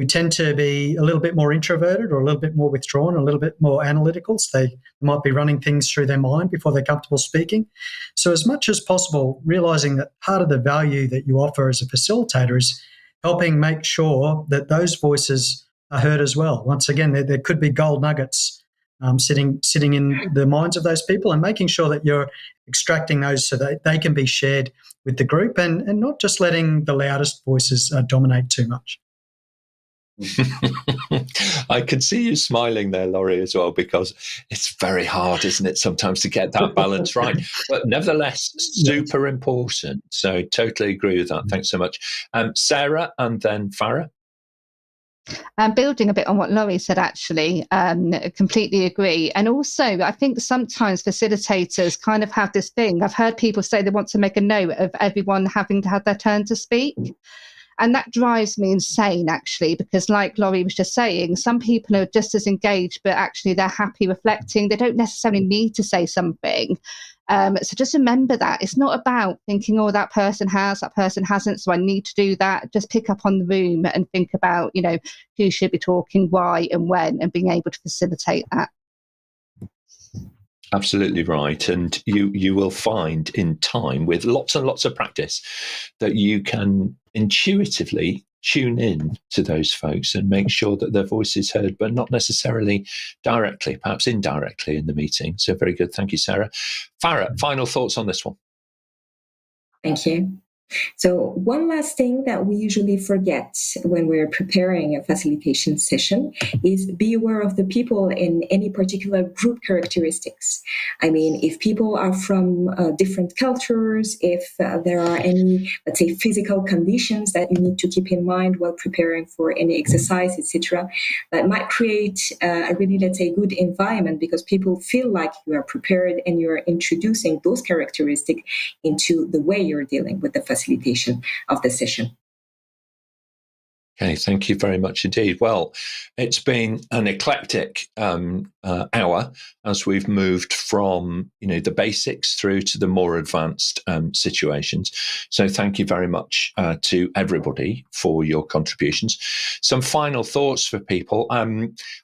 tend to be a little bit more introverted or a little bit more withdrawn, a little bit more analytical. So they might be running things through their mind before they're comfortable speaking. So as much as possible, realising that part of the value that you offer as a facilitator is helping make sure that those voices are heard as well. Once again, there could be gold nuggets sitting in the minds of those people, and making sure that you're extracting those so that they can be shared with the group, and not just letting the loudest voices dominate too much. I can see you smiling there, Laurie, as well, because it's very hard, isn't it, sometimes to get that balance right. But nevertheless, super important. So totally agree with that. Thanks so much. Sarah, and then Farah. Building a bit on what Laurie said, actually, completely agree. And also, I think sometimes facilitators kind of have this thing. I've heard people say they want to make a note of everyone having to have their turn to speak. And that drives me insane, actually, because like Laurie was just saying, some people are just as engaged, but actually they're happy reflecting. They don't necessarily need to say something. So just remember that. It's not about thinking, oh, that person hasn't, so I need to do that. Just pick up on the room and think about, who should be talking, why and when, and being able to facilitate that. Absolutely right. And you will find in time, with lots and lots of practice, that you can intuitively tune in to those folks and make sure that their voice is heard, but not necessarily directly, perhaps indirectly in the meeting. So very good. Thank you, Sarah. Farah, final thoughts on this one? Thank you. So one last thing that we usually forget when we're preparing a facilitation session is be aware of the people in any particular group characteristics. I mean, if people are from different cultures, if there are any, let's say, physical conditions that you need to keep in mind while preparing for any exercise, etc., that might create a really, let's say, good environment, because people feel like you are prepared and you're introducing those characteristics into the way you're dealing with the facilitation of the session. Okay, thank you very much indeed. Well, it's been an eclectic hour as we've moved from the basics through to the more advanced situations. So thank you very much to everybody for your contributions. Some final thoughts for people.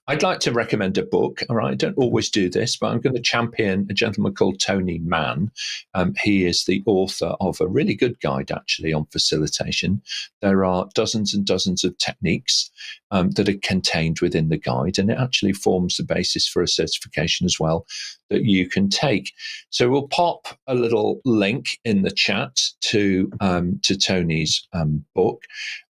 I'd like to recommend a book. All right, I don't always do this, but I'm going to champion a gentleman called Tony Mann. He is the author of a really good guide actually on facilitation. There are dozens and dozens of techniques that are contained within the guide, and it actually forms the basis for a certification as well that you can take. So we'll pop a little link in the chat to Tony's book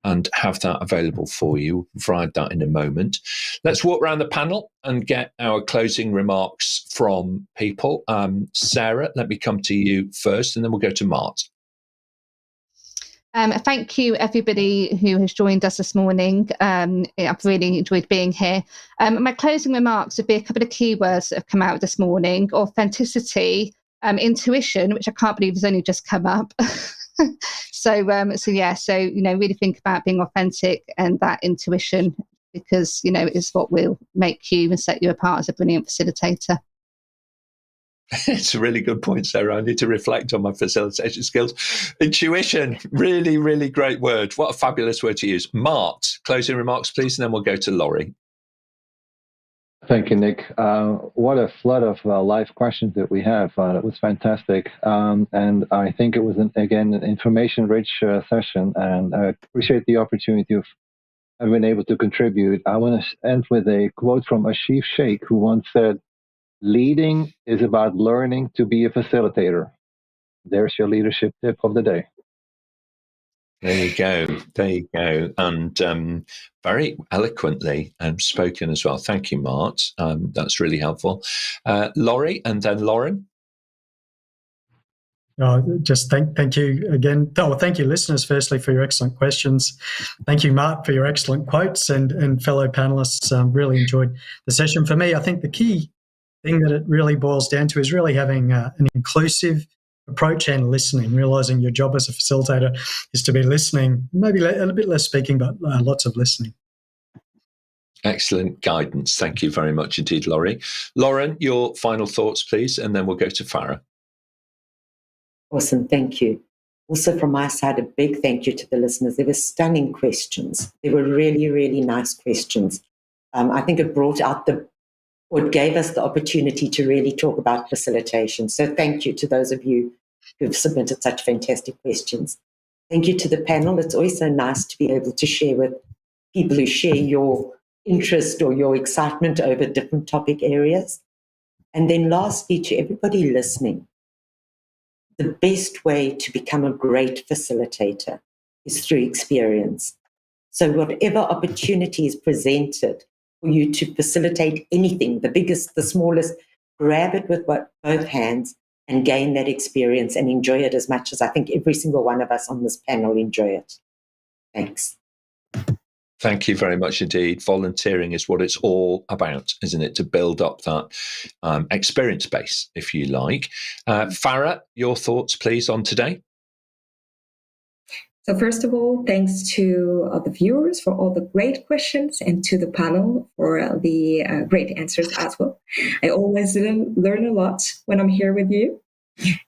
and have that available for you. We'll provide that in a moment. Let's walk around the panel and get our closing remarks from people. Sarah, let me come to you first, and then we'll go to Mart. Thank you, everybody who has joined us this morning. I've really enjoyed being here. My closing remarks would be a couple of keywords that have come out this morning: authenticity, intuition, which I can't believe has only just come up. So really think about being authentic and that intuition, because is what will make you and set you apart as a brilliant facilitator. It's a really good point, Sarah. I need to reflect on my facilitation skills. Intuition, really, really great word. What a fabulous word to use. Mart, closing remarks, please, and then we'll go to Laurie. Thank you, Nick. What a flood of live questions that we have. It was fantastic. And I think it was, again, an information-rich session, and I appreciate the opportunity of having been able to contribute. I want to end with a quote from Ashif Sheikh, who once said, "Leading is about learning to be a facilitator." There's your leadership tip of the day. There you go. And very eloquently spoken as well. Thank you, Mart. That's really helpful. Laurie, and then Lauran. Just thank you again. Thank you, listeners, firstly, for your excellent questions. Thank you, Mart, for your excellent quotes, and fellow panelists. Really enjoyed the session. For me, I think the key thing that it really boils down to is really having an inclusive approach and listening, realising your job as a facilitator is to be listening, maybe a little bit less speaking, but lots of listening. Excellent guidance. Thank you very much indeed, Laurie. Lauran, your final thoughts, please, and then we'll go to Farah. Awesome, thank you. Also from my side, a big thank you to the listeners. They were stunning questions. They were really, really nice questions. I think it brought out it gave us the opportunity to really talk about facilitation. So thank you to those of you who've submitted such fantastic questions. Thank you to the panel. It's always so nice to be able to share with people who share your interest or your excitement over different topic areas. And then lastly, to everybody listening, the best way to become a great facilitator is through experience. So whatever opportunity is presented for you to facilitate anything, the biggest, the smallest, grab it with both hands and gain that experience and enjoy it as much as I think every single one of us on this panel enjoy it. Thanks. Thank you very much indeed. Volunteering is what it's all about, isn't it? To build up that experience base, if you like. Farah, your thoughts, please, on today? So first of all, thanks to the viewers for all the great questions and to the panel for the great answers as well. I always learn a lot when I'm here with you.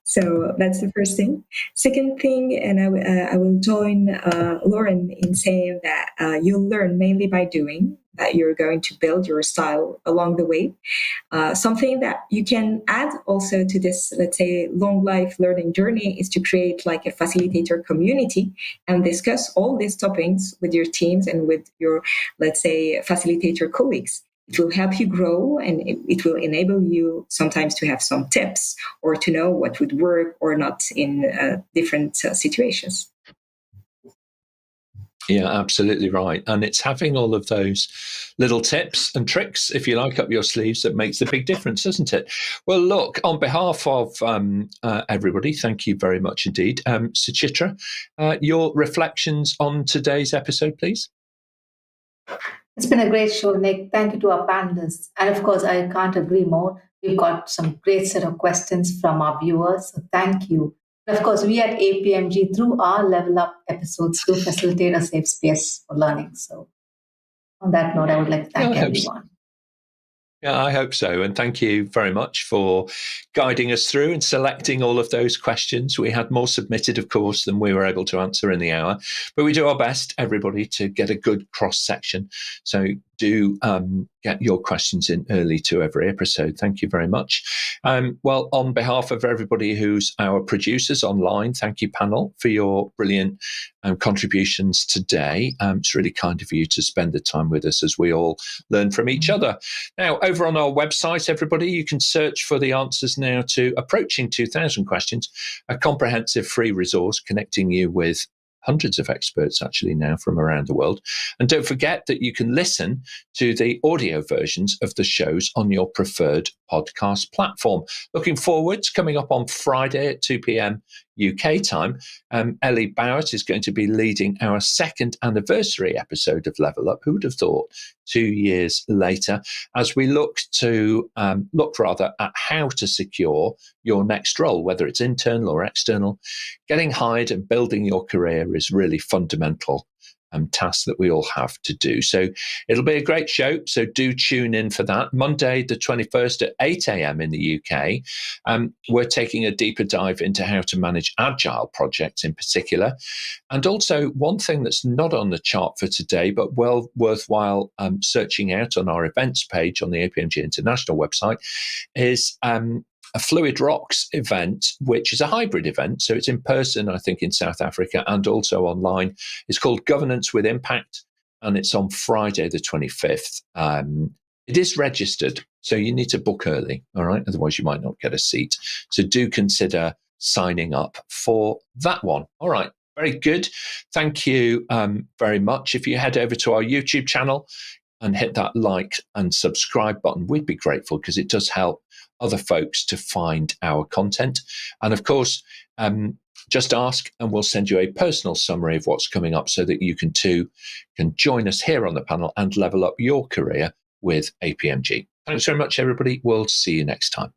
So that's the first thing. Second thing, and I will join Lauran in saying that you'll learn mainly by doing, that you're going to build your style along the way. Something that you can add also to this, let's say, long life learning journey is to create like a facilitator community and discuss all these topics with your teams and with your, let's say, facilitator colleagues. It will help you grow, and it will enable you sometimes to have some tips or to know what would work or not in different situations. Yeah, absolutely right. And it's having all of those little tips and tricks, if you like, up your sleeves that makes the big difference, doesn't it? Well, look, on behalf of everybody, thank you very much indeed. Suchitra, your reflections on today's episode, please. It's been a great show, Nick. Thank you to our panelists. And of course, I can't agree more. We've got some great set of questions from our viewers. So thank you. Of course, we at APMG, through our Level Up episodes, do facilitate a safe space for learning. So on that note, I would like to thank everyone. Yeah, I hope so. And thank you very much for guiding us through and selecting all of those questions. We had more submitted, of course, than we were able to answer in the hour. But we do our best, everybody, to get a good cross-section. So do get your questions in early to every episode. Thank you very much. Well, on behalf of everybody who's our producers online, thank you, panel, for your brilliant contributions today. It's really kind of you to spend the time with us as we all learn from each other. Now, over on our website, everybody, you can search for the answers now to Approaching 2,000 Questions, a comprehensive free resource connecting you with hundreds of experts actually now from around the world. And don't forget that you can listen to the audio versions of the shows on your preferred podcast platform. Looking forward, coming up on Friday at 2 p.m. UK time, Ellie Barrett is going to be leading our second anniversary episode of Level Up. Who would have thought 2 years later, as we look at how to secure your next role, whether it's internal or external. Getting hired and building your career is really fundamental task that we all have to do. So it'll be a great show. So do tune in for that. Monday, the 21st at 8 a.m. in the UK. We're taking a deeper dive into how to manage agile projects in particular. And also one thing that's not on the chart for today, but well worthwhile searching out on our events page on the APMG International website is a Fluid Rocks event, which is a hybrid event. So it's in person, I think, in South Africa and also online. It's called Governance with Impact, and it's on Friday, the 25th. It is registered, so you need to book early, all right? Otherwise, you might not get a seat. So do consider signing up for that one. All right, very good. Thank you very much. If you head over to our YouTube channel and hit that like and subscribe button, we'd be grateful because it does help other folks to find our content. And of course, just ask and we'll send you a personal summary of what's coming up so that you can join us here on the panel and level up your career with APMG. Thanks very much, everybody. We'll see you next time.